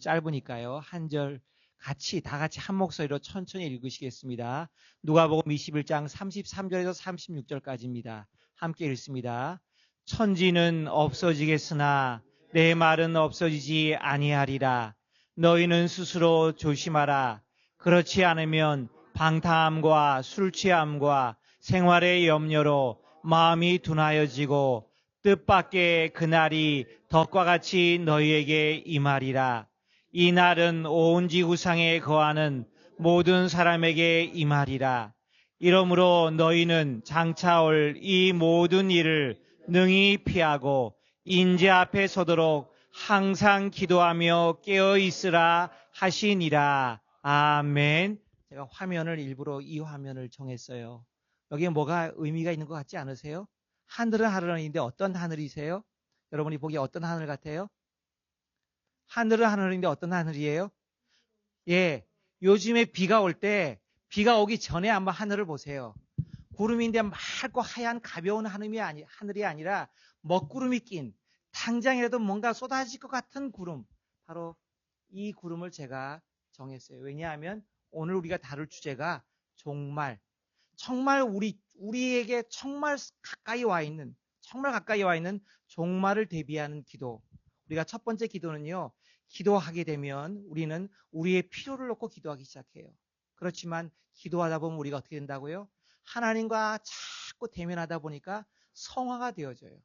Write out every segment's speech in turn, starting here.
짧으니까요. 한 절 다 같이 한 목소리로 천천히 읽으시겠습니다. 누가복음 21장 33절에서 36절까지입니다. 함께 읽습니다. 천지는 없어지겠으나 내 말은 없어지지 아니하리라. 너희는 스스로 조심하라. 그렇지 않으면 방탕함과 술취함과 생활의 염려로 마음이 둔하여지고 뜻밖의 그날이 덕과 같이 너희에게 임하리라. 이 날은 온 지구상에 거하는 모든 사람에게 임하리라. 이러므로 너희는 장차 올 이 모든 일을 능히 피하고 인재 앞에 서도록 항상 기도하며 깨어 있으라 하시니라. 아멘. 제가 화면을 일부러 이 화면을 정했어요. 여기에 뭐가 의미가 있는 것 같지 않으세요? 하늘은 하늘인데 어떤 하늘이세요? 여러분이 보기에 어떤 하늘 같아요? 하늘은 하늘인데 어떤 하늘이에요? 예, 요즘에 비가 올 때 비가 오기 전에 한번 하늘을 보세요. 구름인데 맑고 하얀 가벼운 하늘이 아니라 먹구름이 낀 당장이라도 뭔가 쏟아질 것 같은 구름. 바로 이 구름을 제가 정했어요. 왜냐하면 오늘 우리가 다룰 주제가 정말 우리에게 정말 가까이 와 있는 종말을 대비하는 기도. 우리가 첫 번째 기도는요, 기도하게 되면 우리는 우리의 필요를 놓고 기도하기 시작해요. 그렇지만 기도하다 보면 우리가 어떻게 된다고요? 하나님과 자꾸 대면하다 보니까 성화가 되어져요.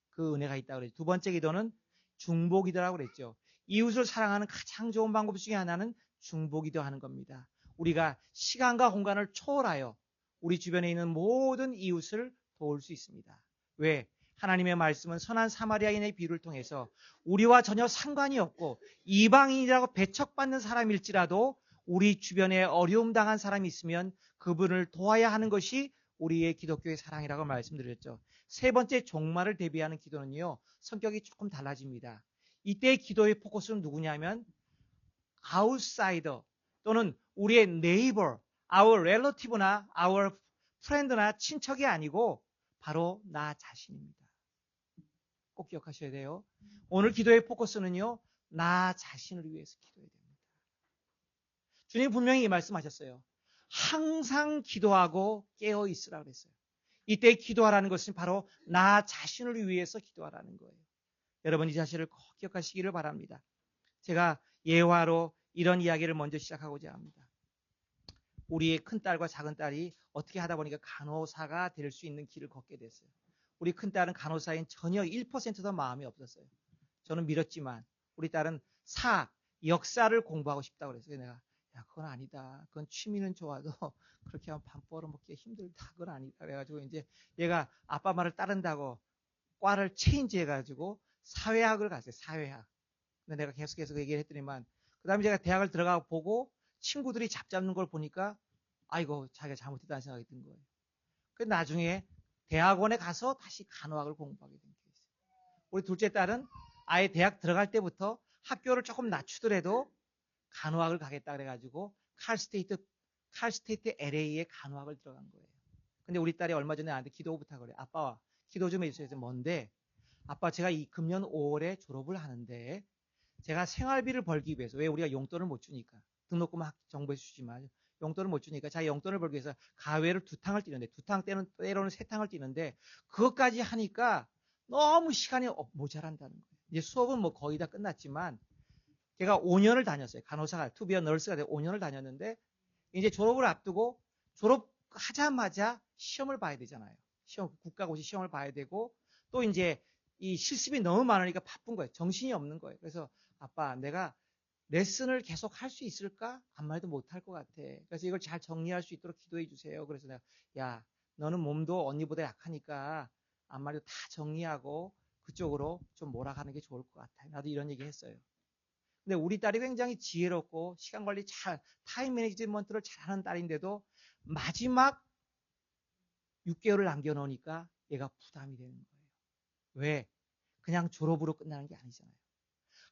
그 은혜가 있다고 그랬죠. 두 번째 기도는 중보기도라고 그랬죠. 이웃을 사랑하는 가장 좋은 방법 중에 하나는 중보기도 하는 겁니다. 우리가 시간과 공간을 초월하여 우리 주변에 있는 모든 이웃을 도울 수 있습니다. 왜? 하나님의 말씀은 선한 사마리아인의 비유를 통해서 우리와 전혀 상관이 없고 이방인이라고 배척받는 사람일지라도 우리 주변에 어려움 당한 사람이 있으면 그분을 도와야 하는 것이 우리의 기독교의 사랑이라고 말씀드렸죠. 세 번째 종말을 대비하는 기도는요, 성격이 조금 달라집니다. 이때의 기도의 포커스는 누구냐면 outsider 또는 우리의 neighbor, our relative나 our friend나 친척이 아니고 바로 나 자신입니다. 꼭 기억하셔야 돼요. 오늘 기도의 포커스는요, 나 자신을 위해서 기도해야 됩니다. 주님 분명히 이 말씀하셨어요. 항상 기도하고 깨어 있으라 그랬어요. 이때 기도하라는 것은 바로 나 자신을 위해서 기도하라는 거예요. 여러분 이 자신을 꼭 기억하시기를 바랍니다. 제가 예화로 이런 이야기를 먼저 시작하고자 합니다. 우리의 큰딸과 작은딸이 어떻게 하다 보니까 간호사가 될 수 있는 길을 걷게 됐어요. 우리 큰딸은 간호사인 전혀 1%도 마음이 없었어요. 저는 밀었지만 우리 딸은 역사를 공부하고 싶다고 그랬어요. 내가 야 그건 아니다. 그건 취미는 좋아도 그렇게 하면 밥 벌어먹기가 힘들다. 그건 아니다. 그래가지고 이제 얘가 아빠 말을 따른다고 과를 체인지 해가지고 사회학을 갔어요. 사회학. 근데 내가 계속해서 그 얘기를 했더니만 그 다음에 제가 대학을 들어가 보고 친구들이 잡는 걸 보니까 아이고 자기가 잘못했다는 생각이 든 거예요. 그래서 나중에 대학원에 가서 다시 간호학을 공부하게 된 케이스. 우리 둘째 딸은 아예 대학 들어갈 때부터 학교를 조금 낮추더라도 간호학을 가겠다 그래가지고 칼스테이트 LA에 간호학을 들어간 거예요. 근데 우리 딸이 얼마 전에 나한테 기도 부탁을 해요. 아빠 기도 좀 해주세요. 뭔데? 아빠 제가 이 금년 5월에 졸업을 하는데 제가 생활비를 벌기 위해서 왜 우리가 용돈을 못 주니까 등록금 정부에서 주지만 용돈을 못 주니까 자기 용돈을 벌기 위해서 가외를 2탕을 뛰는데 2탕 때로는 3탕을 뛰는데 그것까지 하니까 너무 시간이 모자란다는 거예요. 이제 수업은 뭐 거의 다 끝났지만 제가 5년을 다녔어요. 간호사가 투비어 널스가 되고 5년을 다녔는데 이제 졸업을 앞두고 졸업하자마자 시험을 봐야 되잖아요. 국가고시 시험을 봐야 되고 또 이제 이 실습이 너무 많으니까 바쁜 거예요. 정신이 없는 거예요. 그래서 아빠 내가 레슨을 계속 할 수 있을까? 아무 말도 못할 것 같아. 그래서 이걸 잘 정리할 수 있도록 기도해 주세요. 그래서 내가 야 너는 몸도 언니보다 약하니까 아무 말도 다 정리하고 그쪽으로 좀 몰아가는 게 좋을 것 같아. 나도 이런 얘기 했어요. 근데 우리 딸이 굉장히 지혜롭고 시간 관리 타임 매니지먼트를 잘하는 딸인데도 마지막 6개월을 남겨놓으니까 얘가 부담이 되는 거예요. 왜? 그냥 졸업으로 끝나는 게 아니잖아요.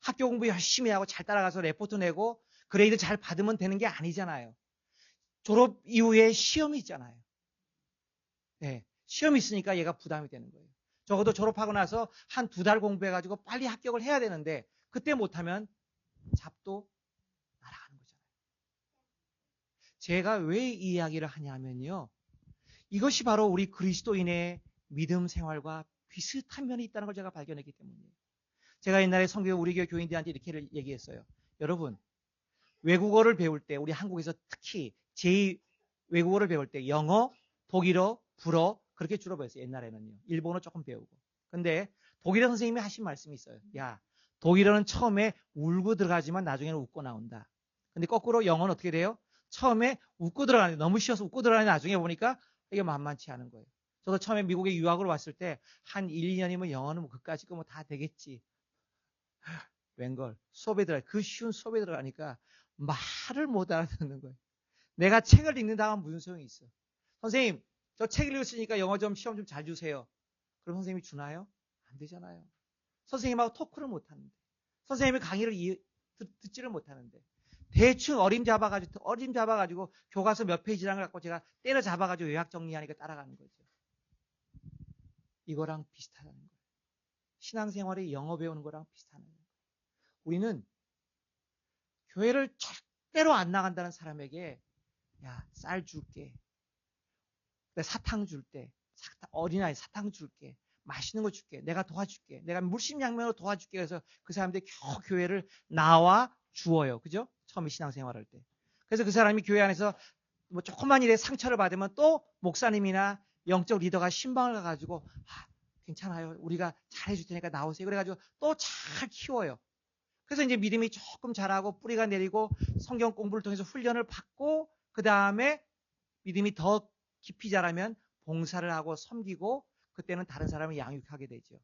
학교 공부 열심히 하고 잘 따라가서 레포트 내고 그레이드 잘 받으면 되는 게 아니잖아요. 졸업 이후에 시험이 있잖아요. 네, 시험이 있으니까 얘가 부담이 되는 거예요. 적어도 졸업하고 나서 한 2달 공부해가지고 빨리 합격을 해야 되는데 그때 못하면 잡도 날아가는 거잖아요. 제가 왜 이 이야기를 하냐면요. 이것이 바로 우리 그리스도인의 믿음 생활과 비슷한 면이 있다는 걸 제가 발견했기 때문이에요. 제가 옛날에 성교 우리 교회 교인들한테 이렇게 얘기했어요. 여러분, 외국어를 배울 때 우리 한국에서 특히 제2 외국어를 배울 때 영어, 독일어, 불어 그렇게 주로 배웠어요. 옛날에는요. 일본어 조금 배우고. 근데 독일어 선생님이 하신 말씀이 있어요. 야, 독일어는 처음에 울고 들어가지만 나중에는 웃고 나온다. 근데 거꾸로 영어는 어떻게 돼요? 처음에 웃고 들어가는데 너무 쉬워서 웃고 들어가는데 나중에 보니까 이게 만만치 않은 거예요. 저도 처음에 미국에 유학으로 왔을 때 한 1, 2년이면 영어는 뭐 그까짓 거 뭐 다 되겠지. 웬걸 수업에 들어가 그 쉬운 수업에 들어가니까 말을 못 알아듣는 거예요. 내가 책을 읽는다 하면 무슨 소용이 있어. 선생님 저 책 읽었으니까 영어 좀 시험 좀 잘 주세요. 그럼 선생님이 주나요? 안 되잖아요. 선생님하고 토크를 못 하는데 선생님이 강의를 듣지를 못하는데 대충 어림 잡아가지고 교과서 몇 페이지랑을 갖고 제가 때려 잡아가지고 요약 정리하니까 따라가는 거죠. 이거랑 비슷하다는 거예요. 신앙생활에 영어 배우는 거랑 비슷하다는 거예요. 우리는 교회를 절대로 안 나간다는 사람에게 야, 쌀 줄게. 사탕 줄게. 어린아이 사탕 줄게. 맛있는 거 줄게. 내가 도와줄게. 내가 물심양면으로 도와줄게. 그래서 그 사람들이 겨우 교회를 나와 주어요. 그죠? 처음에 신앙생활할 때. 그래서 그 사람이 교회 안에서 뭐 조금만 일에 상처를 받으면 또 목사님이나 영적 리더가 신방을 가가지고 괜찮아요. 우리가 잘해줄 테니까 나오세요. 그래가지고 또 잘 키워요. 그래서 이제 믿음이 조금 자라고 뿌리가 내리고 성경 공부를 통해서 훈련을 받고 그 다음에 믿음이 더 깊이 자라면 봉사를 하고 섬기고 그때는 다른 사람을 양육하게 되죠.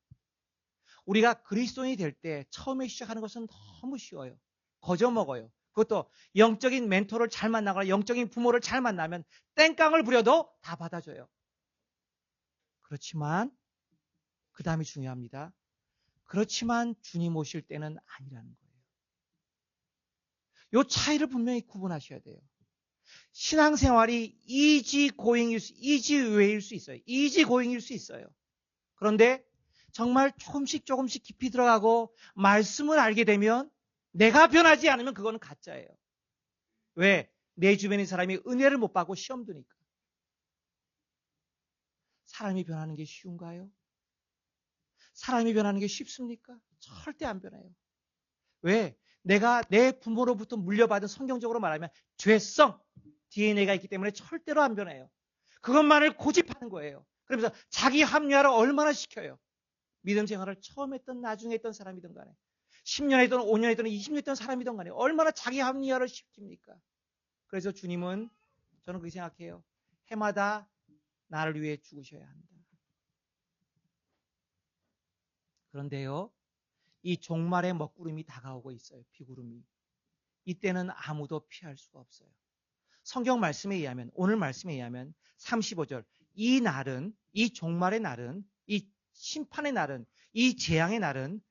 우리가 그리스도인이 될 때 처음에 시작하는 것은 너무 쉬워요. 거저 먹어요. 그것도 영적인 멘토를 잘 만나거나 영적인 부모를 잘 만나면 땡깡을 부려도 다 받아줘요. 그렇지만 그 다음이 중요합니다. 그렇지만 주님 오실 때는 아니라는 거예요. 이 차이를 분명히 구분하셔야 돼요. 신앙생활이 이지웨이일 수 있어요. 이지고잉일 수 있어요. 그런데 정말 조금씩 깊이 들어가고 말씀을 알게 되면 내가 변하지 않으면 그거는 가짜예요. 왜? 내 주변의 사람이 은혜를 못 받고 시험 드니까. 사람이 변하는 게 쉬운가요? 사람이 변하는 게 쉽습니까? 절대 안 변해요. 왜? 내가 내 부모로부터 물려받은 성경적으로 말하면 죄성, DNA가 있기 때문에 절대로 안 변해요. 그것만을 고집하는 거예요. 그러면서 자기 합리화를 얼마나 시켜요. 믿음 생활을 처음 했던 나중에 했던 사람이든 간에 10년 했던 5년 했던 20년 했던 사람이든 간에 얼마나 자기 합리화를 시킵니까? 그래서 주님은 저는 그렇게 생각해요. 해마다 나를 위해 죽으셔야 한다. 그런데요. 이 종말의 먹구름이 다가오고 있어요. 비구름이. 이때는 아무도 피할 수가 없어요. 성경 말씀에 의하면 오늘 말씀에 의하면 35절 이 날은 이 종말의 날은 이 심판의 날은 이 재앙의 날은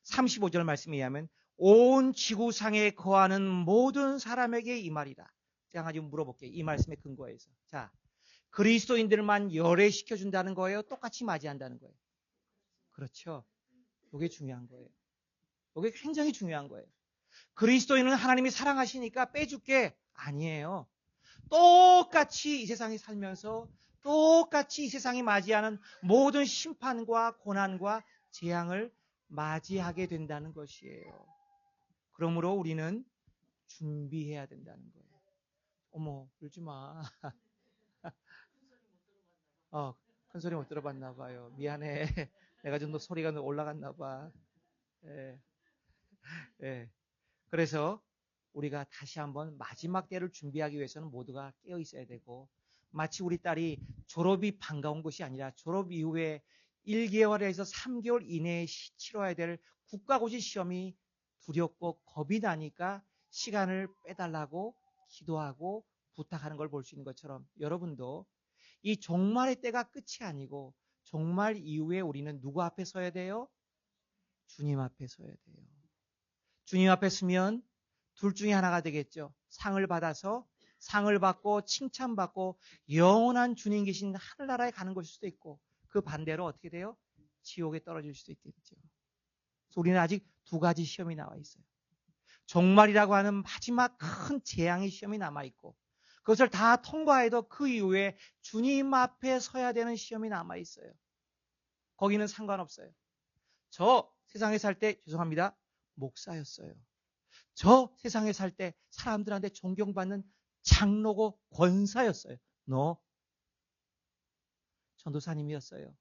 35절 말씀에 의하면 온 지구상에 거하는 모든 사람에게 이 말이다. 제가 아주 물어볼게요. 이 말씀에 근거해서. 자, 그리스도인들만 열애시켜준다는 거예요? 똑같이 맞이한다는 거예요? 그렇죠. 이게 중요한 거예요. 이게 굉장히 중요한 거예요. 그리스도인은 하나님이 사랑하시니까 빼줄게. 아니에요. 똑같이 이 세상에 살면서 똑같이 이 세상이 맞이하는 모든 심판과 고난과 재앙을 맞이하게 된다는 것이에요. 그러므로 우리는 준비해야 된다는 거예요. 어머, 울지 마. 큰 소리 못 들어봤나 봐요. 미안해. 내가 좀 더 소리가 올라갔나 봐. 예. 예. 그래서 우리가 다시 한번 마지막 때를 준비하기 위해서는 모두가 깨어 있어야 되고 마치 우리 딸이 졸업이 반가운 것이 아니라 졸업 이후에 1개월에서 3개월 이내에 치러야 될 국가고시 시험이 두렵고 겁이 나니까 시간을 빼달라고 기도하고 부탁하는 걸 볼 수 있는 것처럼 여러분도 이 종말의 때가 끝이 아니고 종말 이후에 우리는 누구 앞에 서야 돼요? 주님 앞에 서야 돼요. 주님 앞에 서면 둘 중에 하나가 되겠죠. 상을 받아서 상을 받고 칭찬받고 영원한 주님 계신 하늘나라에 가는 것일 수도 있고 그 반대로 어떻게 돼요? 지옥에 떨어질 수도 있겠죠. 그래서 우리는 아직 두 가지 시험이 나와 있어요. 종말이라고 하는 마지막 큰 재앙의 시험이 남아있고 그것을 다 통과해도 그 이후에 주님 앞에 서야 되는 시험이 남아있어요. 거기는 상관없어요. 저 세상에 살 때 죄송합니다. 목사였어요. 저 세상에 살 때 사람들한테 존경받는 장로고 권사였어요. 너 전도사님이었어요.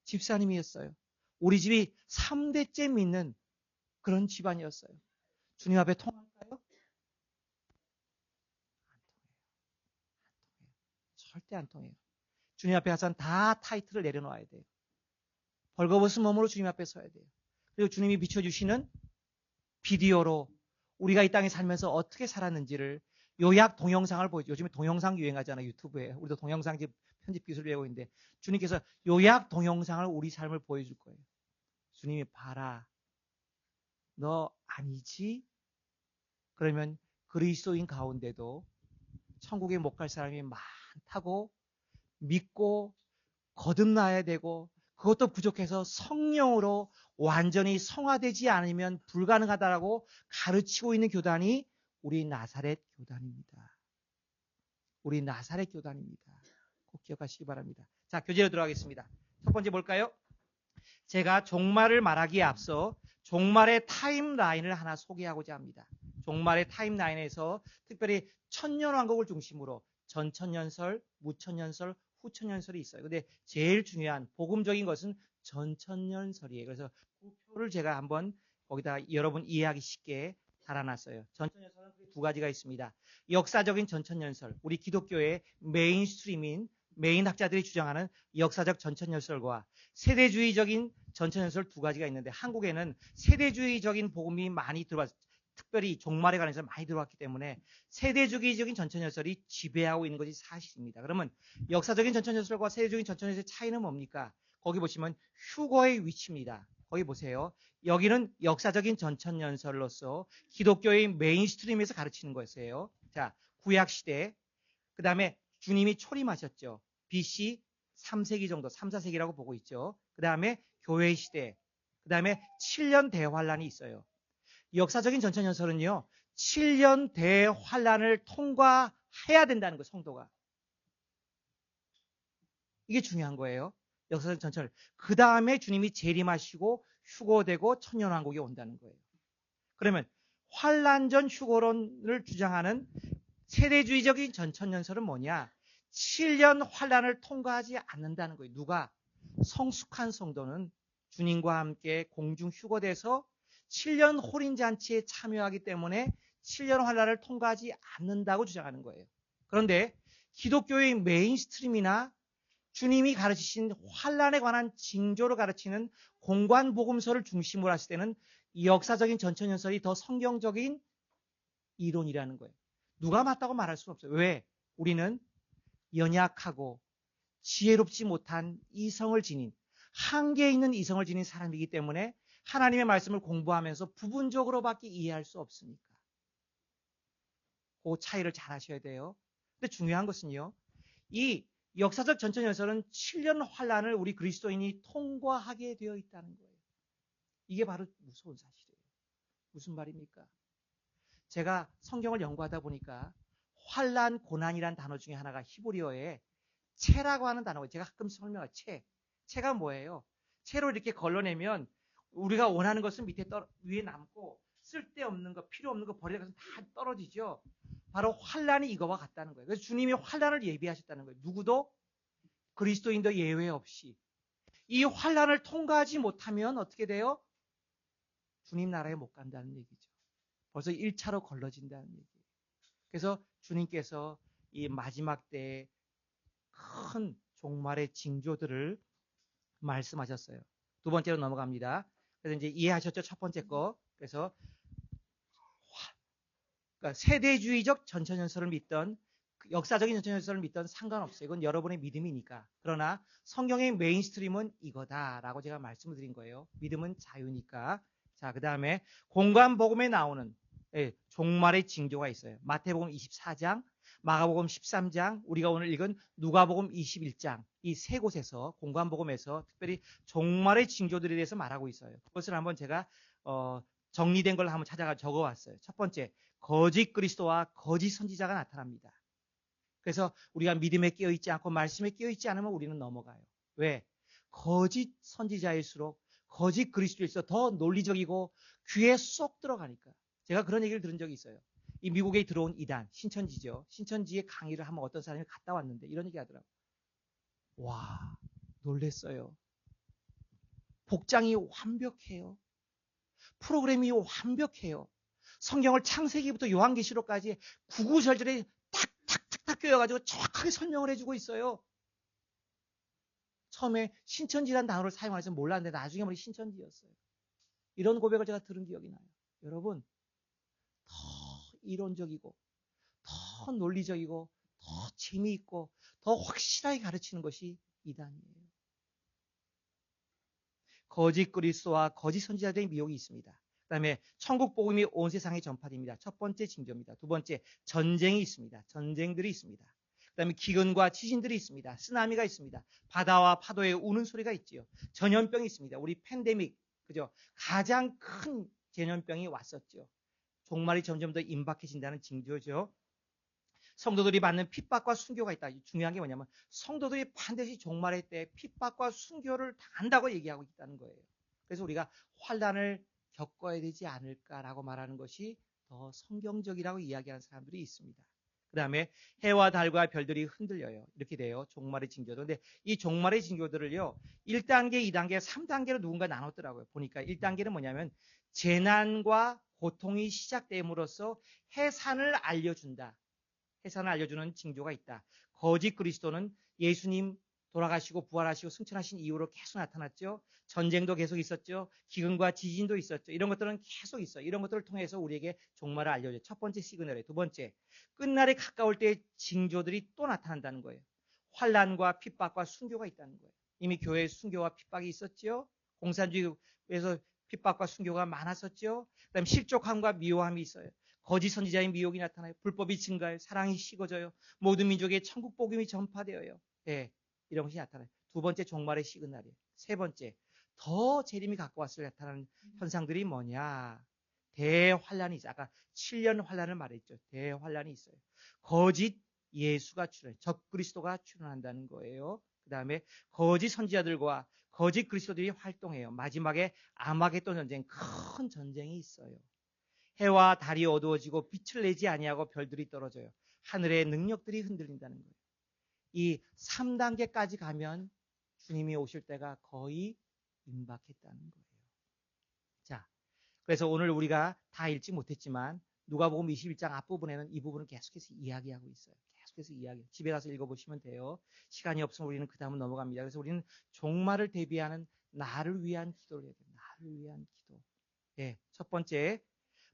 집사님이었어요. 우리 집이 3대째 믿는 그런 집안이었어요. 주님 앞에 통할까요? 안 통해요. 절대 안 통해요. 주님 앞에 가서는 다 타이틀을 내려놓아야 돼요. 벌거벗은 몸으로 주님 앞에 서야 돼요. 그리고 주님이 비춰주시는 비디오로 우리가 이 땅에 살면서 어떻게 살았는지를 요약 동영상을 보여줘요. 요즘에 동영상 유행하잖아요. 유튜브에. 우리도 동영상 편집 기술 배우고 있는데 주님께서 요약 동영상을 우리 삶을 보여줄 거예요. 주님이 봐라. 너 아니지? 그러면 그리스도인 가운데도 천국에 못 갈 사람이 많다고 믿고 거듭나야 되고 그것도 부족해서 성령으로 완전히 성화되지 않으면 불가능하다라고 가르치고 있는 교단이 우리 나사렛 교단입니다. 우리 나사렛 교단입니다. 꼭 기억하시기 바랍니다. 자, 교재로 들어가겠습니다. 첫 번째 뭘까요? 제가 종말을 말하기에 앞서 종말의 타임라인을 하나 소개하고자 합니다. 종말의 타임라인에서 특별히 천년왕국을 중심으로 전천년설, 무천년설, 후천년설이 있어요. 근데 제일 중요한 복음적인 것은 전천년설이에요. 그래서 그 표를 제가 한번 거기다 여러분 이해하기 쉽게 달아놨어요. 전천년설은 두 가지가 있습니다. 역사적인 전천년설, 우리 기독교의 메인스트림인 메인 학자들이 주장하는 역사적 전천년설과 세대주의적인 전천년설 두 가지가 있는데 한국에는 세대주의적인 복음이 많이 들어왔어요. 특별히 종말에 관해서 많이 들어왔기 때문에 세대주의적인 전천년설이 지배하고 있는 것이 사실입니다. 그러면 역사적인 전천년설과 세대주의적인 전천년설의 차이는 뭡니까? 거기 보시면 휴거의 위치입니다. 거기 보세요. 여기는 역사적인 전천년설로서 기독교의 메인스트림에서 가르치는 것이에요. 자, 구약시대, 그 다음에 주님이 초림하셨죠. BC 3세기 정도, 3, 4세기라고 보고 있죠. 그 다음에 교회 시대, 그 다음에 7년 대환란이 있어요. 역사적인 전천년설은요, 7년 대환란을 통과해야 된다는 거예요, 성도가. 이게 중요한 거예요. 역사적 전천을. 그 다음에 주님이 재림하시고 휴거되고 천년왕국이 온다는 거예요. 그러면 환란 전 휴거론을 주장하는 세대주의적인 전천년설은 뭐냐? 7년 환란을 통과하지 않는다는 거예요. 누가? 성숙한 성도는 주님과 함께 공중 휴거돼서 7년 호린잔치에 참여하기 때문에 7년 환란을 통과하지 않는다고 주장하는 거예요. 그런데 기독교의 메인스트림이나 주님이 가르치신 환란에 관한 징조를 가르치는 공관복음서를 중심으로 하실 때는 역사적인 전천년설이 더 성경적인 이론이라는 거예요. 누가 맞다고 말할 수는 없어요. 왜? 우리는 연약하고 지혜롭지 못한 이성을 지닌, 한계 있는 이성을 지닌 사람이기 때문에 하나님의 말씀을 공부하면서 부분적으로밖에 이해할 수 없으니까. 그 차이를 잘 하셔야 돼요. 근데 중요한 것은요, 이 역사적 전천년설은 7년 환란을 우리 그리스도인이 통과하게 되어 있다는 거예요. 이게 바로 무서운 사실이에요. 무슨 말입니까? 제가 성경을 연구하다 보니까 환란, 고난이란 단어 중에 하나가 히브리어에 채라고 하는 단어가 제가 가끔 설명해요. 채가 뭐예요? 채로 이렇게 걸러내면 우리가 원하는 것은 밑에 위에 남고 쓸데없는 거, 필요 없는 거 버리다 가서 다 떨어지죠. 바로 환란이 이거와 같다는 거예요. 그래서 주님이 환란을 예비하셨다는 거예요. 누구도 그리스도인도 예외 없이. 이 환란을 통과하지 못하면 어떻게 돼요? 주님 나라에 못 간다는 얘기죠. 벌써 1차로 걸러진다는 얘기예요. 그래서 주님께서 이 마지막 때에 큰 종말의 징조들을 말씀하셨어요. 두 번째로 넘어갑니다. 그래서 이제 이해하셨죠? 첫 번째 거. 그래서 그러니까 세대주의적 전천년설을 믿던 역사적인 전천년설을 믿던 상관없어요. 이건 여러분의 믿음이니까. 그러나 성경의 메인스트림은 이거다라고 제가 말씀을 드린 거예요. 믿음은 자유니까. 자, 그 다음에 공관복음에 나오는 종말의 징조가 있어요. 마태복음 24장, 마가복음 13장, 우리가 오늘 읽은 누가복음 21장, 이 세 곳에서 공관복음에서 특별히 종말의 징조들에 대해서 말하고 있어요. 그것을 한번 제가 정리된 걸 한번 찾아가 적어왔어요. 첫 번째, 거짓 그리스도와 거짓 선지자가 나타납니다. 그래서 우리가 믿음에 끼어있지 않고 말씀에 끼어있지 않으면 우리는 넘어가요. 왜? 거짓 선지자일수록 거짓 그리스도일수록 더 논리적이고 귀에 쏙 들어가니까. 제가 그런 얘기를 들은 적이 있어요. 이 미국에 들어온 이단, 신천지죠. 신천지의 강의를 한번 어떤 사람이 갔다 왔는데 이런 얘기 하더라고요. 와, 놀랬어요. 복장이 완벽해요. 프로그램이 완벽해요. 성경을 창세기부터 요한계시록까지 구구절절에 탁탁탁탁 껴가지고 정확하게 설명을 해주고 있어요. 처음에 신천지라는 단어를 사용해서 몰랐는데 나중에 보니 신천지였어요. 이런 고백을 제가 들은 기억이 나요. 여러분, 더 이론적이고 더 논리적이고 더 재미있고 더 확실하게 가르치는 것이 이단이에요. 거짓 그리스도와 거짓 선지자들의 미혹이 있습니다. 그 다음에 천국 복음이 온 세상에 전파됩니다. 첫 번째 징조입니다. 두 번째, 전쟁이 있습니다. 전쟁들이 있습니다. 그 다음에 기근과 지진들이 있습니다. 쓰나미가 있습니다. 바다와 파도에 우는 소리가 있지요. 전염병이 있습니다. 우리 팬데믹, 그죠? 가장 큰 전염병이 왔었죠. 종말이 점점 더 임박해진다는 징조죠. 성도들이 받는 핍박과 순교가 있다. 중요한 게 뭐냐면 성도들이 반드시 종말의 때 핍박과 순교를 당한다고 얘기하고 있다는 거예요. 그래서 우리가 환난을 겪어야 되지 않을까라고 말하는 것이 더 성경적이라고 이야기하는 사람들이 있습니다. 그 다음에 해와 달과 별들이 흔들려요. 이렇게 돼요. 종말의 징조도. 근데 이 종말의 징조들을요. 1단계, 2단계, 3단계로 누군가 나눴더라고요. 보니까 1단계는 뭐냐면 재난과 고통이 시작됨으로써 해산을 알려준다. 해산을 알려주는 징조가 있다. 거짓 그리스도는 예수님 돌아가시고 부활하시고 승천하신 이후로 계속 나타났죠. 전쟁도 계속 있었죠. 기근과 지진도 있었죠. 이런 것들은 계속 있어요. 이런 것들을 통해서 우리에게 종말을 알려줘요. 첫 번째 시그널에. 두 번째, 끝날이 가까울 때 징조들이 또 나타난다는 거예요. 환난과 핍박과 순교가 있다는 거예요. 이미 교회에 순교와 핍박이 있었죠. 공산주의에서 핍박과 순교가 많았었죠. 그다음에 실족함과 미워함이 있어요. 거짓 선지자의 미혹이 나타나요. 불법이 증가해요. 사랑이 식어져요. 모든 민족의 천국 복음이 전파되어요. 예, 이런 것이 나타나요. 두 번째 종말의 시그널이에요. 세 번째, 더 재림이 가까웠을 때 나타나는 현상들이 뭐냐. 대환란이 있어요. 아까 7년 환란을 말했죠. 대환란이 있어요. 거짓 예수가 출현, 적그리스도가 출현한다는 거예요. 그 다음에 거짓 선지자들과 거짓 그리스도들이 활동해요. 마지막에 아마겟돈 전쟁, 큰 전쟁이 있어요. 해와 달이 어두워지고 빛을 내지 아니하고 별들이 떨어져요. 하늘의 능력들이 흔들린다는 거예요. 이 3단계까지 가면 주님이 오실 때가 거의 임박했다는 거예요. 자, 그래서 오늘 우리가 다 읽지 못했지만 누가복음 21장 앞부분에는 이 부분을 계속해서 이야기하고 있어요. 계속해서 이야기. 집에 가서 읽어보시면 돼요. 시간이 없으면 우리는 그 다음은 넘어갑니다. 그래서 우리는 종말을 대비하는 나를 위한 기도를 해야 돼요. 나를 위한 기도. 예, 첫 번째,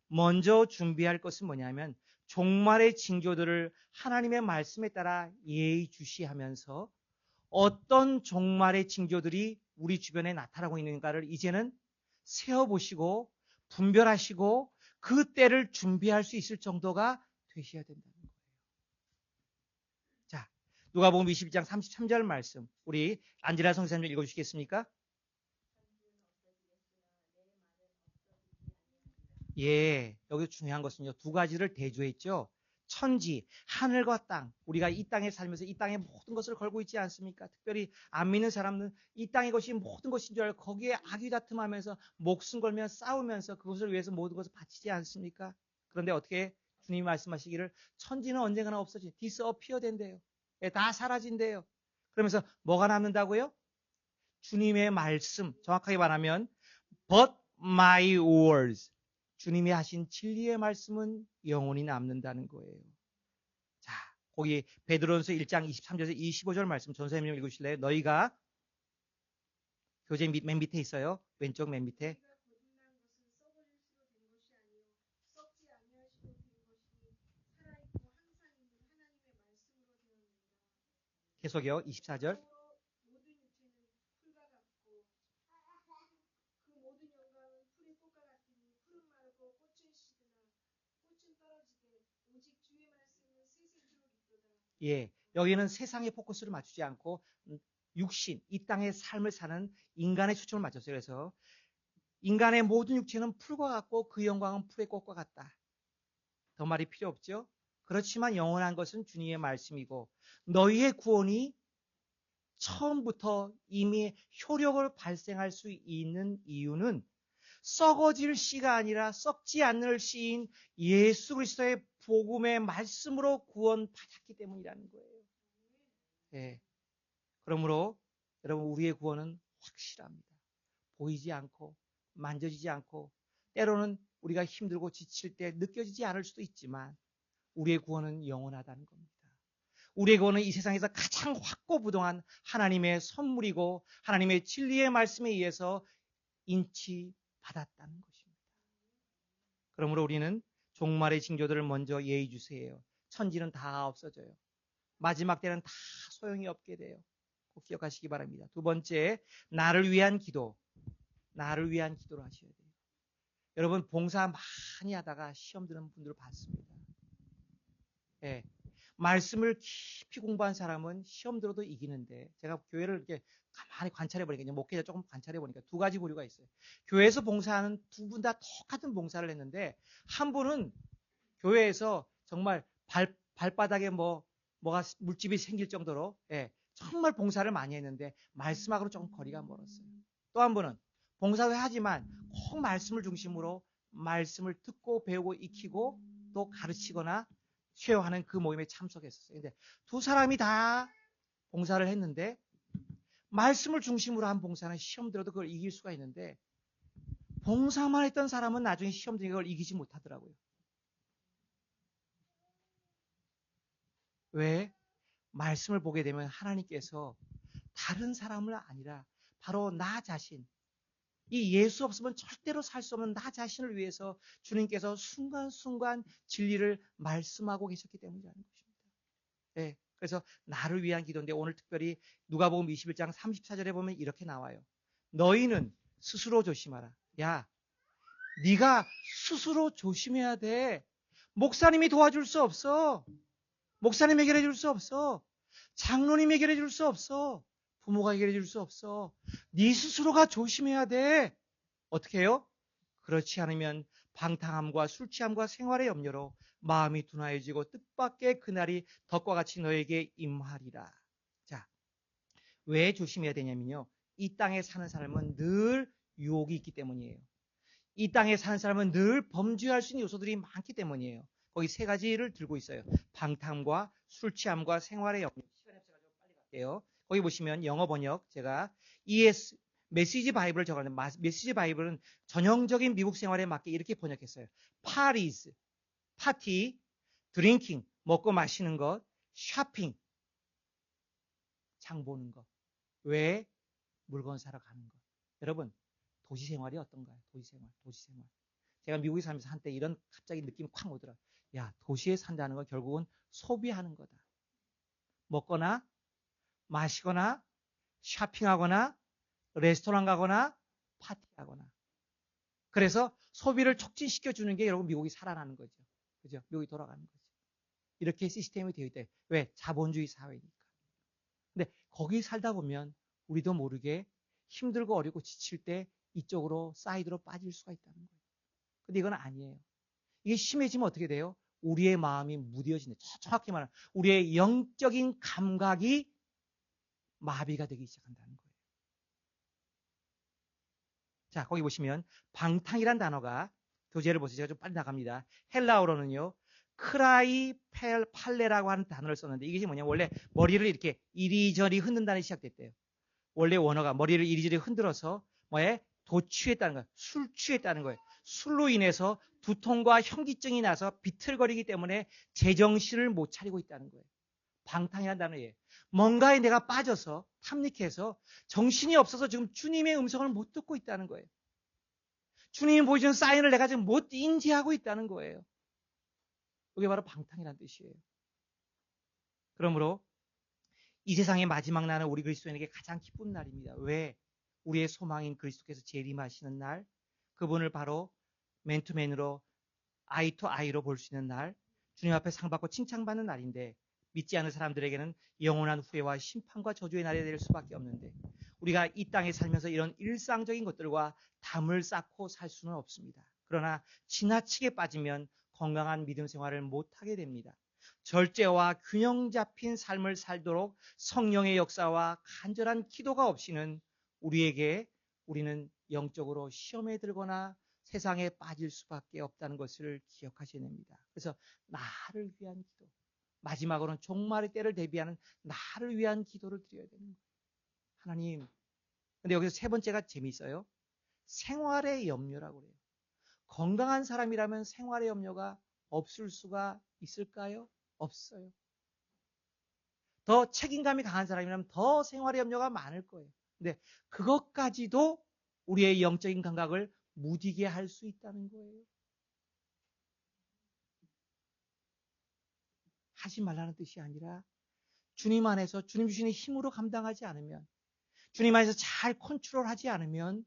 먼저 준비할 것은 뭐냐면 종말의 징조들을 하나님의 말씀에 따라 예의주시하면서 어떤 종말의 징조들이 우리 주변에 나타나고 있는가를 이제는 세어보시고 분별하시고 그 때를 준비할 수 있을 정도가 되셔야 된다는 거예요. 자, 누가복음 22장 33절 말씀 우리 안지라 성사님 읽어주시겠습니까? 예, 여기서 중요한 것은요, 두 가지를 대조했죠. 천지, 하늘과 땅. 우리가 이 땅에 살면서 이 땅의 모든 것을 걸고 있지 않습니까? 특별히 안 믿는 사람은 이 땅의 것이 모든 것인 줄 알고 거기에 악의다툼하면서 목숨 걸며 싸우면서 그것을 위해서 모든 것을 바치지 않습니까? 그런데 어떻게 주님이 말씀하시기를 천지는 언젠가나 없어지, 디스어피어 된대요. 예, 다 사라진대요. 그러면서 뭐가 남는다고요? 주님의 말씀, 정확하게 말하면 But my words. 주님이 하신 진리의 말씀은 영원히 남는다는 거예요. 자, 거기 베드로전서 1장 23절에서 25절 말씀 전사님 읽으실래요? 너희가 교재 맨 밑에 있어요. 왼쪽 맨 밑에. 계속요. 24절. 예, 여기는 세상의 포커스를 맞추지 않고 육신, 이 땅의 삶을 사는 인간의 초점을 맞췄어요. 그래서 인간의 모든 육체는 풀과 같고 그 영광은 풀의 꽃과 같다. 더 말이 필요 없죠? 그렇지만 영원한 것은 주님의 말씀이고 너희의 구원이 처음부터 이미 효력을 발생할 수 있는 이유는 썩어질 씨가 아니라 썩지 않을 씨인 예수 그리스도의 복음의 말씀으로 구원받았기 때문이라는 거예요. 네. 그러므로 여러분 우리의 구원은 확실합니다. 보이지 않고 만져지지 않고 때로는 우리가 힘들고 지칠 때 느껴지지 않을 수도 있지만 우리의 구원은 영원하다는 겁니다. 우리의 구원은 이 세상에서 가장 확고부동한 하나님의 선물이고 하나님의 진리의 말씀에 의해서 인치받았다는 것입니다. 그러므로 우리는 종말의 징조들을 먼저 예의주세요. 천지는 다 없어져요. 마지막 때는 다 소용이 없게 돼요. 꼭 기억하시기 바랍니다. 두 번째, 나를 위한 기도. 나를 위한 기도를 하셔야 돼요. 여러분 봉사 많이 하다가 시험 드는 분들을 봤습니다. 예, 말씀을 깊이 공부한 사람은 시험 들어도 이기는데 제가 교회를 이렇게 가만히 관찰해 보니까 목회자 조금 관찰해 보니까 두 가지 부류가 있어요. 교회에서 봉사하는 두 분 다 똑같은 봉사를 했는데 한 분은 교회에서 정말 발바닥에 뭐가 물집이 생길 정도로 정말 봉사를 많이 했는데 말씀하고는 조금 거리가 멀었어요. 또 한 분은 봉사도 하지만 꼭 말씀을 중심으로 말씀을 듣고 배우고 익히고 또 가르치거나 쉐어하는 그 모임에 참석했었어요. 근데 두 사람이 다 봉사를 했는데 말씀을 중심으로 한 봉사는 시험 들어도 그걸 이길 수가 있는데 봉사만 했던 사람은 나중에 시험 들어 그걸 이기지 못하더라고요. 왜? 말씀을 보게 되면 하나님께서 다른 사람을 아니라 바로 나 자신, 이 예수 없으면 절대로 살 수 없는 나 자신을 위해서 주님께서 순간순간 진리를 말씀하고 계셨기 때문이라는 것입니다. 네, 그래서 나를 위한 기도인데 오늘 특별히 누가복음 21장 34절에 보면 이렇게 나와요. 너희는 스스로 조심하라. 야, 네가 스스로 조심해야 돼. 목사님이 도와줄 수 없어. 목사님 해결해 줄 수 없어. 장로님 해결해 줄 수 없어. 부모가 해결해 줄 수 없어. 네 스스로가 조심해야 돼. 어떻게 해요? 그렇지 않으면 방탕함과 술취함과 생활의 염려로 마음이 둔하여지고 뜻밖의 그날이 덕과 같이 너에게 임하리라. 자, 왜 조심해야 되냐면요. 이 땅에 사는 사람은 늘 유혹이 있기 때문이에요. 이 땅에 사는 사람은 늘 범죄할 수 있는 요소들이 많기 때문이에요. 거기 세 가지를 들고 있어요. 방탕과 술취함과 생활의 염려. 시간이 없어가지고 빨리 갈게요. 거기 보시면 영어 번역 제가 메시지 바이블을 적었는데 메시지 바이블은 전형적인 미국 생활에 맞게 이렇게 번역했어요. parties, 파티, 드링킹, 먹고 마시는 것, 쇼핑, 장 보는 것. 왜? 물건 사러 가는 것. 여러분, 도시 생활이 어떤가요? 도시 생활. 제가 미국에 살면서 한때 이런 갑자기 느낌이 콱 오더라. 야, 도시에 산다는 건 결국은 소비하는 거다. 먹거나 마시거나 쇼핑하거나 레스토랑 가거나 파티하거나. 그래서 소비를 촉진시켜 주는 게 여러분 미국이 살아나는 거죠. 그죠? 미국이 돌아가는 거죠. 이렇게 시스템이 되어 있대. 왜? 자본주의 사회니까. 근데 거기 살다 보면 우리도 모르게 힘들고 어렵고 지칠 때 이쪽으로 사이드로 빠질 수가 있다는 거예요. 근데 이건 아니에요. 이게 심해지면 어떻게 돼요? 우리의 마음이 무뎌지는, 정확히 말하면 우리의 영적인 감각이 마비가 되기 시작한다는 거예요. 자, 거기 보시면 방탕이란 단어가 교재를 보세요. 제가 좀 빨리 나갑니다. 헬라어로는요. 크라이 팔레라고 하는 단어를 썼는데 이게 뭐냐? 원래 머리를 이렇게 이리저리 흔든다는 시작됐대요. 원래 원어가 머리를 이리저리 흔들어서 뭐에 도취했다는 거예요. 술 취했다는 거예요. 술로 인해서 두통과 현기증이 나서 비틀거리기 때문에 제정신을 못 차리고 있다는 거예요. 방탕이라는 단어예요. 뭔가에 내가 빠져서 탐닉해서 정신이 없어서 지금 주님의 음성을 못 듣고 있다는 거예요. 주님이 보여주는 사인을 내가 지금 못 인지하고 있다는 거예요. 이게 바로 방탕이라는 뜻이에요. 그러므로 이 세상의 마지막 날은 우리 그리스도인에게 가장 기쁜 날입니다. 왜? 우리의 소망인 그리스도께서 재림하시는 날, 그분을 바로 맨투맨으로 아이 투 아이로 볼 수 있는 날, 주님 앞에 상 받고 칭찬받는 날인데 믿지 않는 사람들에게는 영원한 후회와 심판과 저주의 날이 될 수밖에 없는데 우리가 이 땅에 살면서 이런 일상적인 것들과 담을 쌓고 살 수는 없습니다. 그러나 지나치게 빠지면 건강한 믿음 생활을 못하게 됩니다. 절제와 균형 잡힌 삶을 살도록 성령의 역사와 간절한 기도가 없이는 우리는 영적으로 시험에 들거나 세상에 빠질 수밖에 없다는 것을 기억하셔야 됩니다. 그래서 나를 위한 기도, 마지막으로는 종말의 때를 대비하는 나를 위한 기도를 드려야 되는 거예요. 하나님, 근데 여기서 세 번째가 재미있어요. 생활의 염려라고 그래요. 건강한 사람이라면 생활의 염려가 없을 수가 있을까요? 없어요. 더 책임감이 강한 사람이라면 더 생활의 염려가 많을 거예요. 근데 그것까지도 우리의 영적인 감각을 무디게 할 수 있다는 거예요. 하지 말라는 뜻이 아니라 주님 안에서 주님 주시는 힘으로 감당하지 않으면, 주님 안에서 잘 컨트롤하지 않으면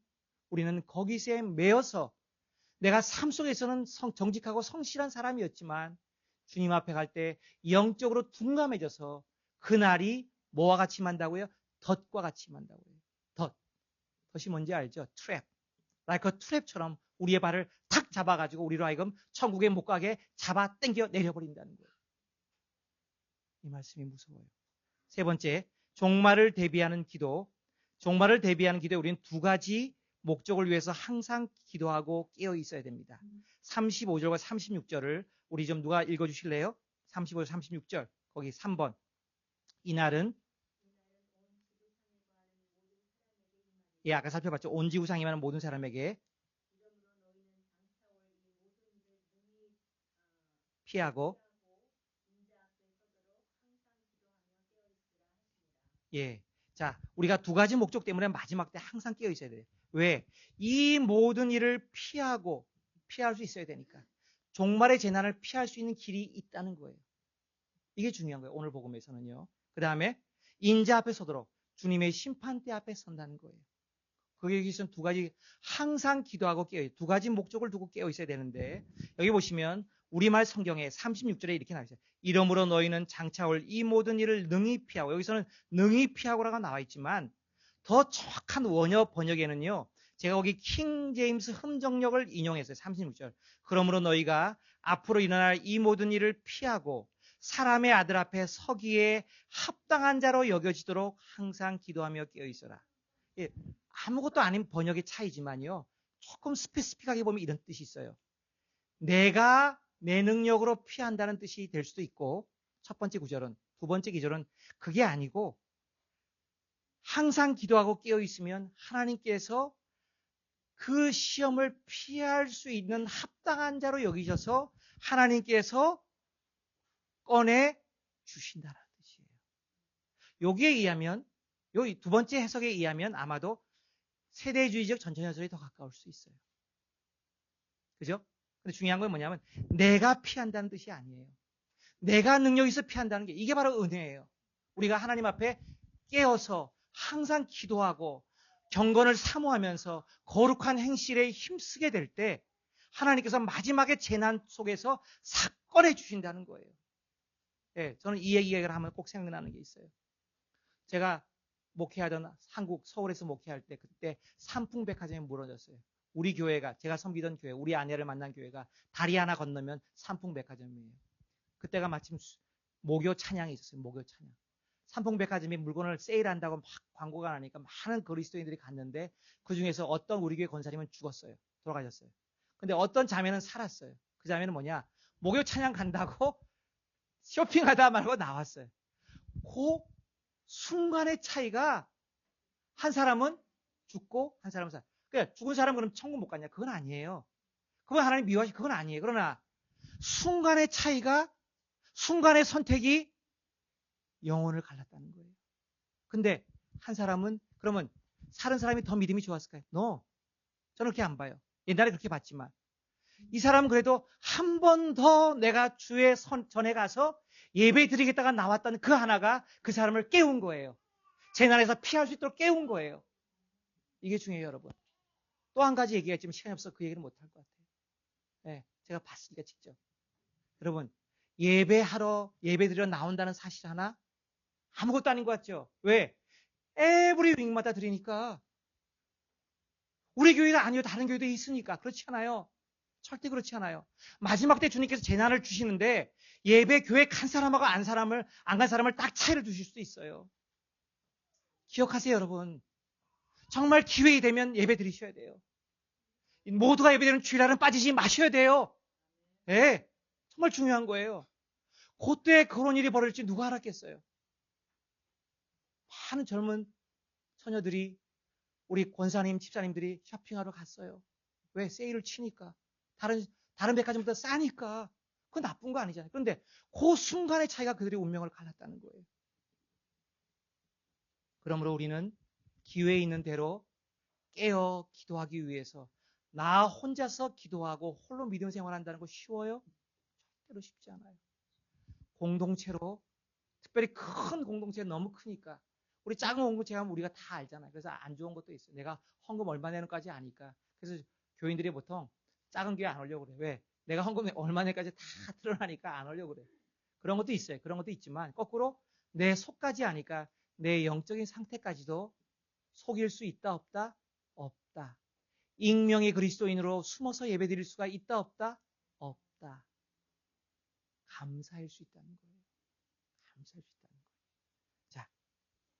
우리는 거기서 매여서 내가 삶 속에서는 정직하고 성실한 사람이었지만 주님 앞에 갈 때 영적으로 둔감해져서 그날이 뭐와 같이 만다고요? 덫과 같이 만다고요. 덫이 뭔지 알죠? 트랩. like a 트랩처럼 우리의 발을 탁 잡아가지고 우리로 하여금 천국에 못 가게 잡아 당겨 내려버린다는 거예요. 이 말씀이 무서워요. 세 번째, 종말을 대비하는 기도. 종말을 대비하는 기도에 우리는 두 가지 목적을 위해서 항상 기도하고 깨어 있어야 됩니다. 35절과 36절을 우리 좀 누가 읽어주실래요? 35절, 36절. 거기 3번. 이날은 아까 살펴봤죠. 온 지구상에 많은 모든 사람에게 피하고 자, 우리가 두 가지 목적 때문에 마지막 때 항상 깨어 있어야 돼요. 왜? 이 모든 일을 피할 수 있어야 되니까. 종말의 재난을 피할 수 있는 길이 있다는 거예요. 이게 중요한 거예요. 오늘 복음에서는요. 그 다음에 인자 앞에 서도록 주님의 심판대 앞에 선다는 거예요. 거기에 계신 두 가지 항상 기도하고 두 가지 목적을 두고 깨어 있어야 되는데 여기 보시면 우리말 성경에 36절에 이렇게 나와 있어요. 이러므로 너희는 장차 올 이 모든 일을 능히 피하고, 여기서는 능히 피하고라고 나와 있지만 더 정확한 원어 번역에는요. 제가 거기 킹 제임스 흠정역을 인용했어요. 36절. 그러므로 너희가 앞으로 일어날 이 모든 일을 피하고 사람의 아들 앞에 서기에 합당한 자로 여겨지도록 항상 기도하며 깨어 있어라. 아무것도 아닌 번역의 차이지만요. 조금 스페시픽하게 보면 이런 뜻이 있어요. 내가 내 능력으로 피한다는 뜻이 될 수도 있고, 첫 번째 구절은, 두 번째 기절은 그게 아니고 항상 기도하고 깨어 있으면 하나님께서 그 시험을 피할 수 있는 합당한 자로 여기셔서 하나님께서 꺼내 주신다는 뜻이에요. 여기에 의하면, 요 두 번째 해석에 의하면 아마도 세대주의적 전천연설이 더 가까울 수 있어요. 그죠? 근데 중요한 건 뭐냐면 내가 피한다는 뜻이 아니에요. 내가 능력 있어 피한다는 게 이게 바로 은혜예요. 우리가 하나님 앞에 깨어서 항상 기도하고 경건을 사모하면서 거룩한 행실에 힘쓰게 될 때 하나님께서 마지막에 재난 속에서 사건해 주신다는 거예요. 저는 이 얘기를 하면 꼭 생각나는 게 있어요. 제가 목회하던 한국 서울에서 목회할 때 그때 삼풍백화점이 무너졌어요. 우리 교회가, 제가 섬기던 교회, 우리 아내를 만난 교회가 다리 하나 건너면 삼풍백화점이에요. 그때가 마침 목요 찬양이 있었어요. 목요 찬양. 삼풍백화점이 물건을 세일한다고 막 광고가 나니까 많은 그리스도인들이 갔는데 그중에서 어떤 우리 교회 권사님은 죽었어요. 돌아가셨어요. 근데 어떤 자매는 살았어요. 그 자매는 뭐냐? 목요 찬양 간다고 쇼핑하다 말고 나왔어요. 그 순간의 차이가 한 사람은 죽고 한 사람은 살. 그러니까 죽은 사람은 그럼 천국 못 갔냐? 그건 아니에요. 그건 하나님 미워하시, 그건 아니에요. 그러나 순간의 차이가, 순간의 선택이 영혼을 갈랐다는 거예요. 근데 한 사람은 그러면 살은 사람이 더 믿음이 좋았을까요? No. 저는 그렇게 안 봐요. 옛날에 그렇게 봤지만 이 사람은 그래도 한 번 더 내가 주의 전에 가서 예배 드리겠다가 나왔던 그 하나가 그 사람을 깨운 거예요. 재난에서 피할 수 있도록 깨운 거예요. 이게 중요해요, 여러분. 또 한 가지 얘기가 있지만 시간이 없어서 그 얘기는 못할 것 같아요. 네, 제가 봤으니까 직접. 여러분, 예배 드리러 나온다는 사실 하나 아무것도 아닌 것 같죠? 왜? 에브리 윙마다 드리니까. 우리 교회가 아니요 다른 교회도 있으니까. 그렇지 않아요. 절대 그렇지 않아요. 마지막 때 주님께서 재난을 주시는데 예배 교회 간 사람하고 안 간 사람을 딱 차이를 두실 수도 있어요. 기억하세요, 여러분. 정말 기회가 되면 예배 드리셔야 돼요. 모두가 예배드리는 주일날은 빠지지 마셔야 돼요. 예, 정말 중요한 거예요. 그때 그런 일이 벌어질지 누가 알았겠어요. 많은 젊은 처녀들이 우리 권사님, 집사님들이 쇼핑하러 갔어요. 왜? 세일을 치니까. 다른 백화점보다 싸니까. 그건 나쁜 거 아니잖아요. 그런데 그 순간의 차이가 그들의 운명을 갈랐다는 거예요. 그러므로 우리는 기회에 있는 대로 깨어 기도하기 위해서 나 혼자서 기도하고 홀로 믿음 생활한다는 거 쉬워요? 절대로 쉽지 않아요. 공동체로, 특별히 큰 공동체가 너무 크니까 우리 작은 공동체 하면 우리가 다 알잖아요. 그래서 안 좋은 것도 있어요. 내가 헌금 얼마 내는까지 아니까. 그래서 교인들이 보통 작은 교회 안 오려고 그래. 왜? 내가 헌금 얼마 내는까지 다 드러나니까 안 오려고 그래. 그런 것도 있어요. 그런 것도 있지만 거꾸로 내 속까지 아니까 내 영적인 상태까지도 속일 수 있다 없다? 없다. 익명의 그리스도인으로 숨어서 예배드릴 수가 있다 없다? 없다. 감사할 수 있다는 거예요. 감사할 수 있다는 거예요. 자,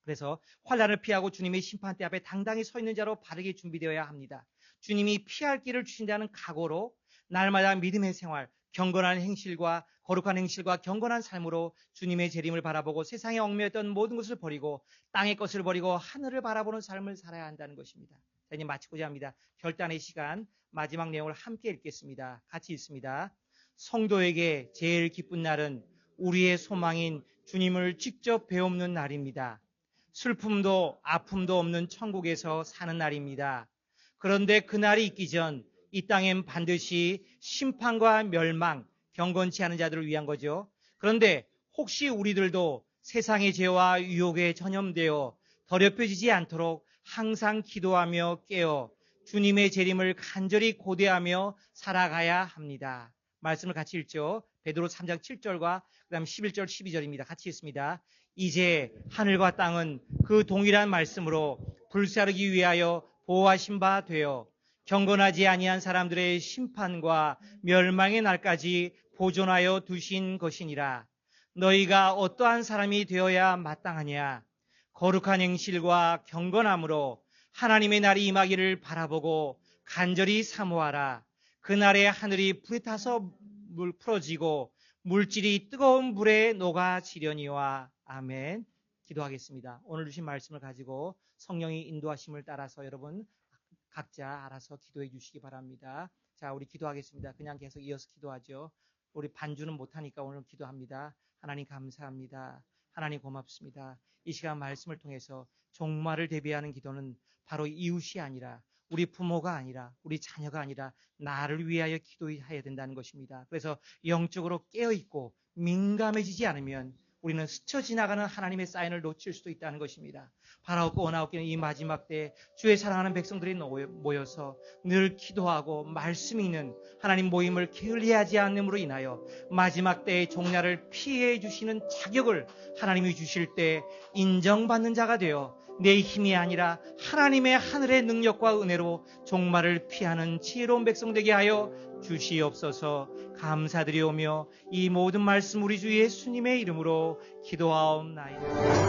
그래서 환난을 피하고 주님의 심판대 앞에 당당히 서 있는 자로 바르게 준비되어야 합니다. 주님이 피할 길을 주신다는 각오로 날마다 믿음의 생활, 경건한 행실과 거룩한 행실과 경건한 삶으로 주님의 재림을 바라보고 세상에 얽매였던 모든 것을 버리고 땅의 것을 버리고 하늘을 바라보는 삶을 살아야 한다는 것입니다. 자, 이제 마치고자 합니다. 결단의 시간, 마지막 내용을 함께 읽겠습니다. 같이 읽습니다. 성도에게 제일 기쁜 날은 우리의 소망인 주님을 직접 배움는 날입니다. 슬픔도 아픔도 없는 천국에서 사는 날입니다. 그런데 그날이 있기 전 이 땅엔 반드시 심판과 멸망, 경건치 않은 자들을 위한 거죠. 그런데 혹시 우리들도 세상의 죄와 유혹에 전염되어 더럽혀지지 않도록 항상 기도하며 깨어 주님의 재림을 간절히 고대하며 살아가야 합니다. 말씀을 같이 읽죠. 베드로 3장 7절과 그다음 11절 12절입니다. 같이 읽습니다. 이제 하늘과 땅은 그 동일한 말씀으로 불사르기 위하여 보호하신 바 되어 경건하지 아니한 사람들의 심판과 멸망의 날까지 보존하여 두신 것이니라. 너희가 어떠한 사람이 되어야 마땅하냐? 거룩한 행실과 경건함으로 하나님의 날이 임하기를 바라보고 간절히 사모하라. 그날에 하늘이 불에 타서 물 풀어지고 물질이 뜨거운 불에 녹아지려니와. 아멘. 기도하겠습니다. 오늘 주신 말씀을 가지고 성령의 인도하심을 따라서 여러분 각자 알아서 기도해 주시기 바랍니다. 자, 우리 기도하겠습니다. 그냥 계속 이어서 기도하죠. 우리 반주는 못하니까 오늘 기도합니다. 하나님 감사합니다. 하나님 고맙습니다. 이 시간 말씀을 통해서 종말을 대비하는 기도는 바로 이웃이 아니라 우리 부모가 아니라 우리 자녀가 아니라 나를 위하여 기도해야 된다는 것입니다. 그래서 영적으로 깨어있고 민감해지지 않으면 우리는 스쳐 지나가는 하나님의 사인을 놓칠 수도 있다는 것입니다. 바라옵고 원하옵기는 이 마지막 때에 주의 사랑하는 백성들이 모여서 늘 기도하고 말씀 읽는 하나님 모임을 게을리하지 않음으로 인하여 마지막 때의 종날을 피해 주시는 자격을 하나님이 주실 때 인정받는 자가 되어 내 힘이 아니라 하나님의 하늘의 능력과 은혜로 종말을 피하는 지혜로운 백성 되게 하여 주시옵소서. 감사드리오며 이 모든 말씀 우리 주 예수님의 이름으로 기도하옵나이다.